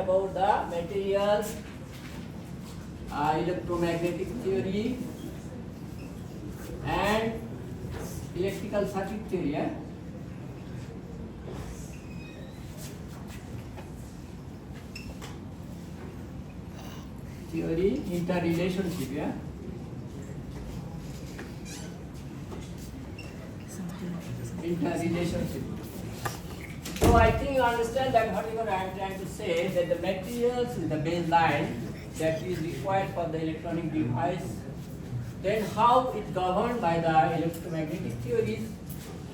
about the materials, electromagnetic theory, and electrical circuit theory. Yeah? Theory, interrelationship. Yeah. Interrelationship. So I think you understand that whatever I am trying to say, that the materials is the baseline that is required for the electronic device. Then how it governed by the electromagnetic theories,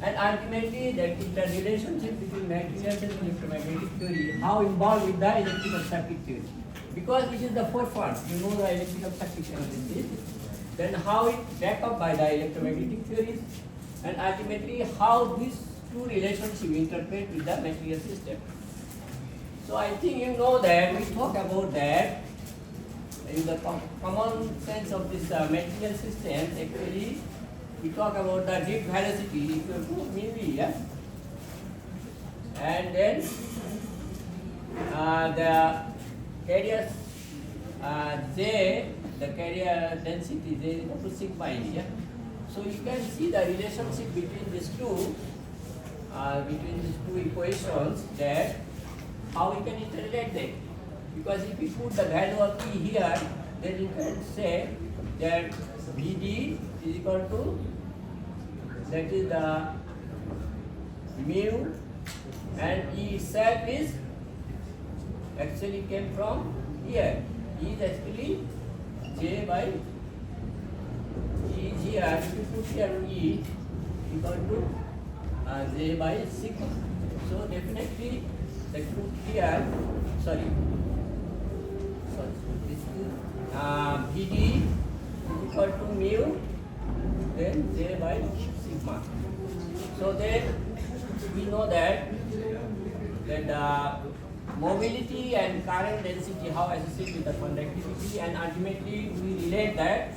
and ultimately that interrelationship between materials and electromagnetic theory, how involved with the electrical circuit theory. Because it is the forefront, you know the electrical circuit theory. Then how it backed up by the electromagnetic theories, and ultimately how these two relationships interpret with the material system. So I think you know that we talk about that in the common sense of this material system. Actually, we talk about the deep velocity equal to mu v, yeah? And then the carrier J, the carrier density J is equal to sigma E, yeah? So you can see the relationship between these two equations, that how we can interrelate them. Because if we put the value of E here, then you can say that Vd is equal to, that is the mu, and E itself is actually came from here. E is actually J by E is here. If you put here E equal to J by sigma. So definitely the put here, sorry, this is Vd is equal to mu, then J by sigma. So then we know that mobility and current density how associated with the conductivity, and ultimately we relate that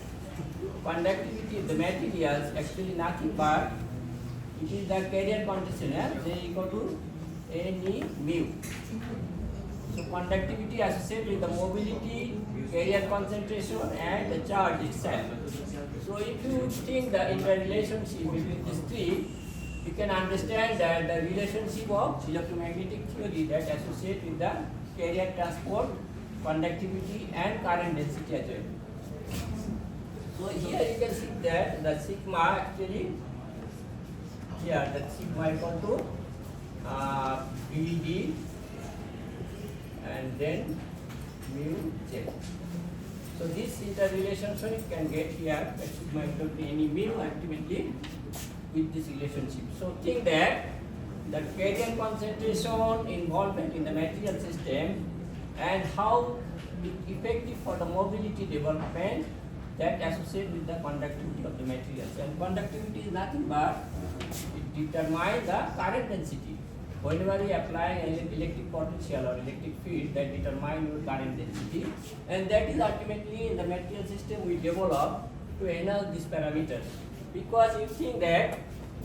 conductivity of the materials actually nothing but it is the carrier concentration, yeah? J equal to Ne mu. So conductivity associated with the mobility, carrier concentration, and the charge itself. So if you think the interrelationship between these three, you can understand that the relationship of electromagnetic theory that associate with the carrier transport, conductivity, and current density as well. So here you can see that the sigma actually, here the sigma equal to Vd and then mu J. So this interrelationship you can get here that sigma equal to any mu ultimately with this relationship. So think that the carrier concentration involvement in the material system and how it effective for the mobility development that associate with the conductivity of the materials. And conductivity is nothing but it determines the current density. Whenever you apply an electric potential or electric field, that determine your current density, and that is ultimately in the material system we develop to enhance these parameters. Because you think that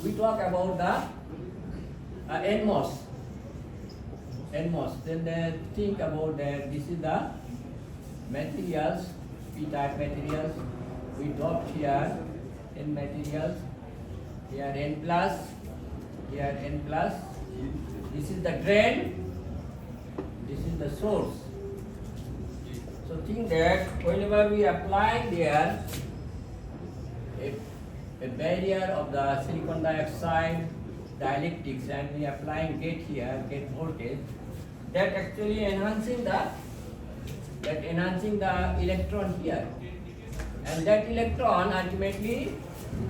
we talk about the NMOS, then they think about that this is the materials, P-type materials. We dropped here N materials, here N plus, here N plus. This is the drain, this is the source. So think that whenever we apply there a barrier of the silicon dioxide dielectrics and we applying gate here, gate voltage, that actually enhancing the electron here, and that electron ultimately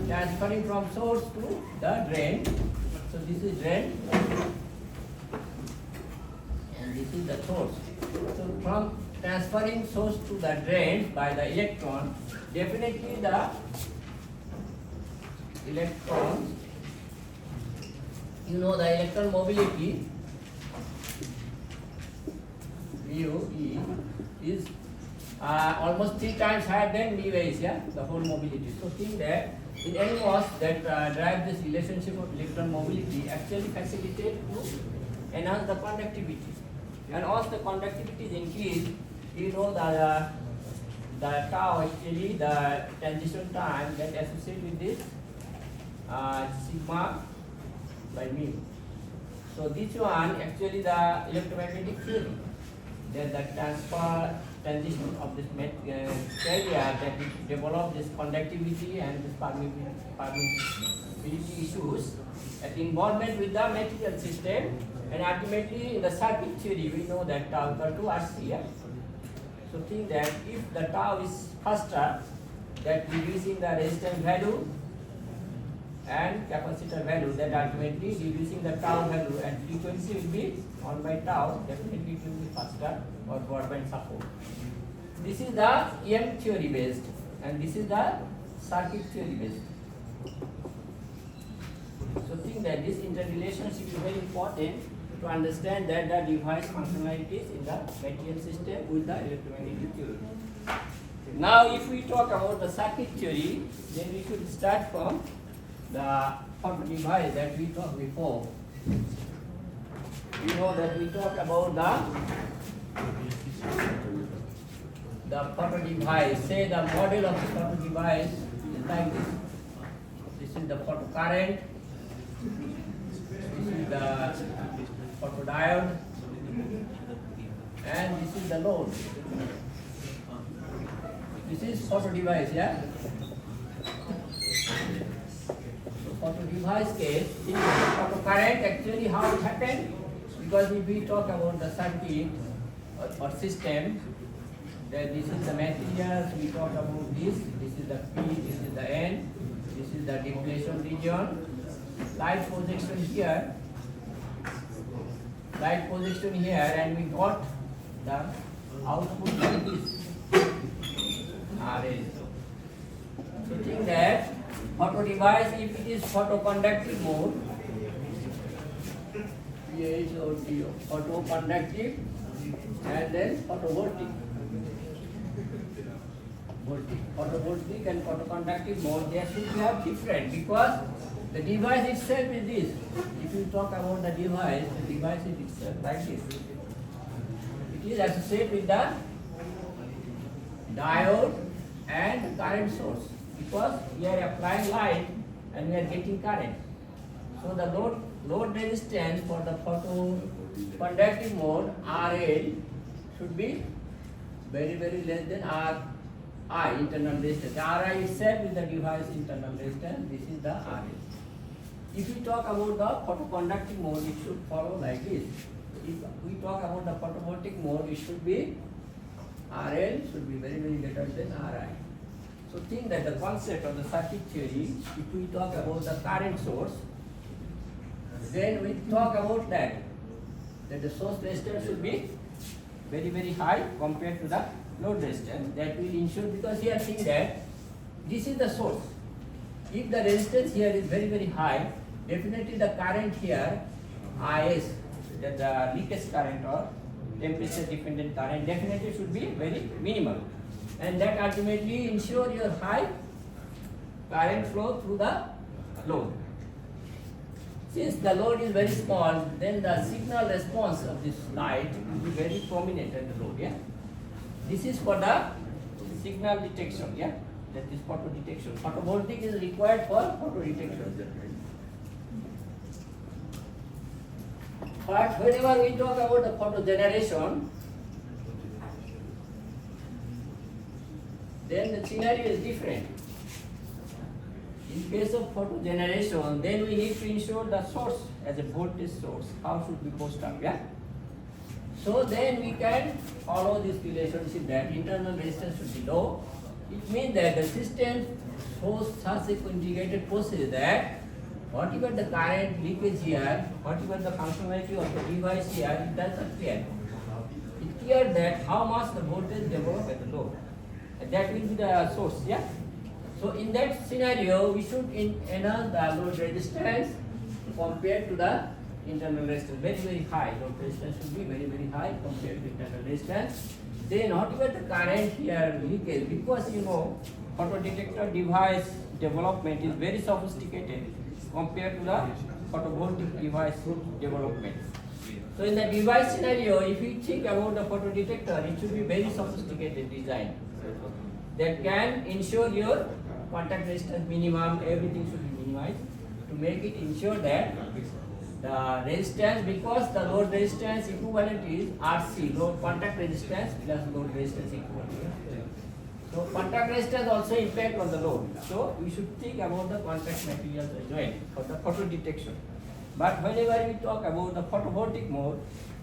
transferring from source to the drain. So this is drain and this is the source. So from transferring source to the drain by the electron, definitely the electrons, you know the electron mobility mu E is almost 3 times higher than mu A is, yeah, the whole mobility. So think that in NMOS that drive this relationship of electron mobility actually facilitate to enhance the conductivity. And once the conductivity is increased, you know that the tau actually the transition time that associated with this sigma by mu. So this one actually the electromagnetic field, that the transition of this carrier that it develop this conductivity and this permeability issues at involvement with the material system, and ultimately in the circuit theory we know that tau equal to RC. Yeah? So think that if the tau is faster, that reducing the resistance value and capacitor value, that ultimately reducing the tau value and frequency will be 1 by tau, definitely it will be faster or broadband support. This is the EM theory based, and this is the circuit theory based. So think that this interrelationship is very important to understand that the device functionalities in the material system with the electromagnetic theory. Now if we talk about the circuit theory, then we should start from the photo device that we talked before. You know that we talked about the photo device. Say the model of the photo device is like this. This is the photo current. This is the photodiode, and this is the load. This is photo device, yeah. So photo device case, in the photo current actually how it happened, because if we talk about the circuit or system, then this is the materials, we talk about this is the P, this is the N, this is the depletion region, light projection here, and we got the output like this, RL. So think that photo device, if it is photoconductive mode, photoconductive, and then photovoltaic. Photovoltaic and photoconductive mode, they should be different, because the device itself is this. If you talk about the device is itself like this. It is associated with the diode and current source, because we are applying light and we are getting current. So the load resistance for the photoconductive mode RL should be very less than RI, internal resistance. RI itself is the device internal resistance. This is the RL. If we talk about the photoconductive mode, it should follow like this. If we talk about the photovoltaic mode, it should be RL should be very greater than RI. So think that the concept of the circuit theory, if we talk about the current source, then we talk about that the source resistance should be very high compared to the load resistance. That will ensure, because here think that this is the source. If the resistance here is very high, definitely the current here, IS, that the leakage current or temperature dependent current, definitely should be very minimal. And that ultimately ensure your high current flow through the load. Since the load is very small, then the signal response of this light will be very prominent at the load. Yeah, this is for the signal detection. Yeah, that is photo detection. Photovoltaic is required for photo detection. But whenever we talk about the photo generation, then the scenario is different. In case of photo generation, then we need to ensure the source as a voltage source. How should we post up? Yeah. So then we can follow this relationship that internal resistance should be low. It means that the system shows such a conjugated process that whatever the current leakage here, whatever the functionality of the device here, it does not care. It cares that how much the voltage develops at the load. And that will be the source. Yeah. So in that scenario, we should enhance the load resistance compared to the internal resistance. Very high. Load resistance should be very high compared to internal resistance. Then whatever the current here leakage, because you know photo detector device development is very sophisticated compared to the photovoltaic device development. So in the device scenario, if you think about the photodetector, it should be very sophisticated design that can ensure your contact resistance minimum, everything should be minimized to make it ensure that the resistance, because the load resistance equivalent is RC, load contact resistance plus load resistance equivalent. So contact resistance also impact on the load. So we should think about the contact materials as well for the photo detection. But whenever we talk about the photovoltaic mode,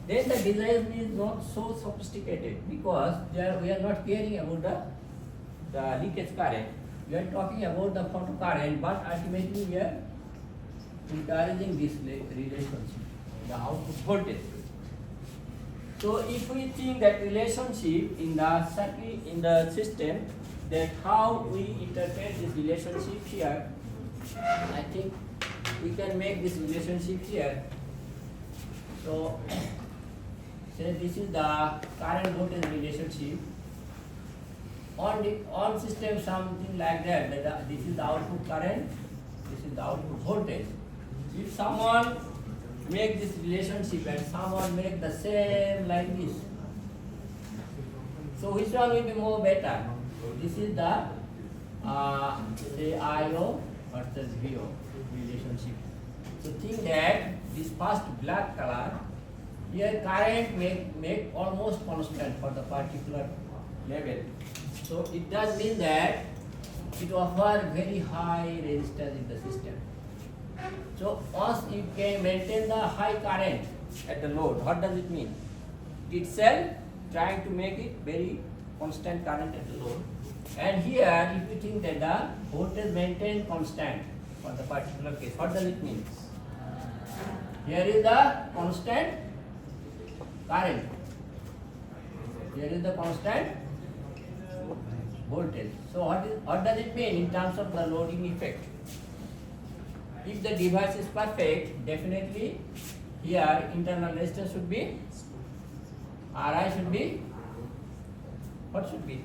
then the design is not so sophisticated because there we are not caring about the leakage current. We are talking about the photo current, but ultimately we are encouraging this relationship, the output voltage. So if we think that relationship in the circuit, in the system, that how we interpret this relationship here, I think we can make this relationship here. So say this is the current voltage relationship. On system something like that, this is the output current, this is the output voltage. If someone make this relationship and someone make the same like this, so which one will be more better? This is the say IO versus VO relationship. So think that this first black color, here current make almost constant for the particular level. So it does mean that it offers very high resistance in the system. So once you can maintain the high current at the load, what does it mean? Itself trying to make it very constant current at the load. And here if you think that the voltage maintained constant for the particular case, what does it mean? Here is the constant current. Here is the constant voltage. So what does it mean in terms of the loading effect? If the device is perfect, definitely here internal resistance should be, Ri should be, what should be?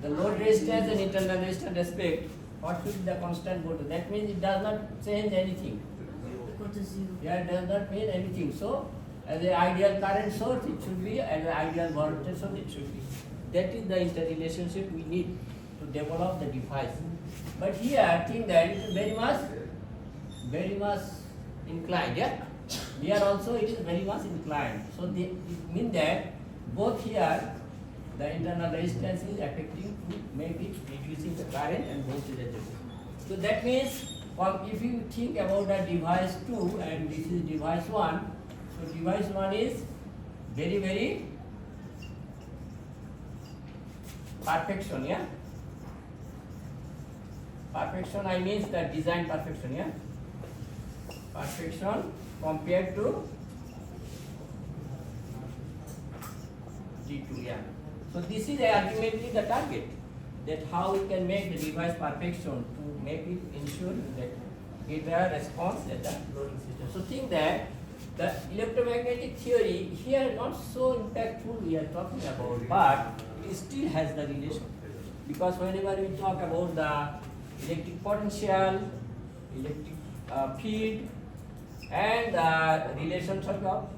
The load resistance and internal resistance respect, what should be the constant voltage? That means it does not change anything. Yeah, it does not mean anything. So as an ideal current source it should be, as an ideal voltage source it should be. That is the interrelationship we need to develop the device. But here I think that it is very much inclined. Yeah, here also it is very much inclined. So it means that both here the internal resistance is affecting to make it reducing the current and voltage as well. So that means if you think about the device 2 and this is device 1, so device 1 is very perfection, yeah. Perfection, I means the design perfection, yeah. Perfection compared to G2, yeah. So this is ultimately the target, that how we can make the device perfection to make it ensure that get a response at the loading system. So think that the electromagnetic theory here not so impactful we are talking about, but it still has the relation, because whenever we talk about the electric potential, electric field, and the relationship of,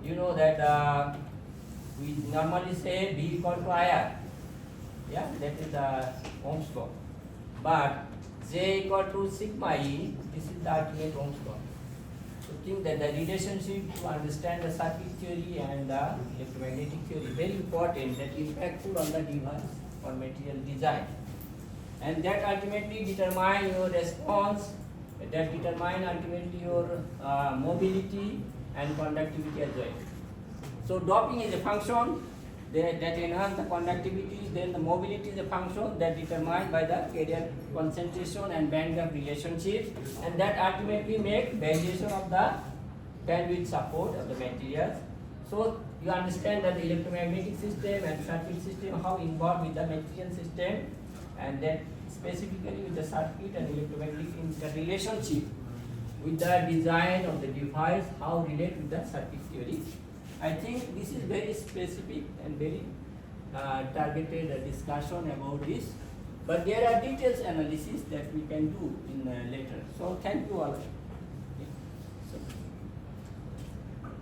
you know that we normally say V equal to IR, yeah, that is the Ohm's law, but J equal to sigma E, this is the ultimate Ohm's law. So think that the relationship to understand the circuit theory and the electromagnetic theory very important, that impactful on the device or material design, and that ultimately determine your response, that determine ultimately your mobility and conductivity as well. So doping is a function that enhance the conductivity, then the mobility is a function that determined by the carrier concentration and band gap relationship, and that ultimately make variation of the bandwidth support of the materials. So you understand that the electromagnetic system and circuit system how involved with the material system, and then specifically with the circuit and electromagnetic interrelationship with the design of the device, how relate with the circuit theory. I think this is very specific and very targeted discussion about this, but there are details analysis that we can do in later. So thank you all.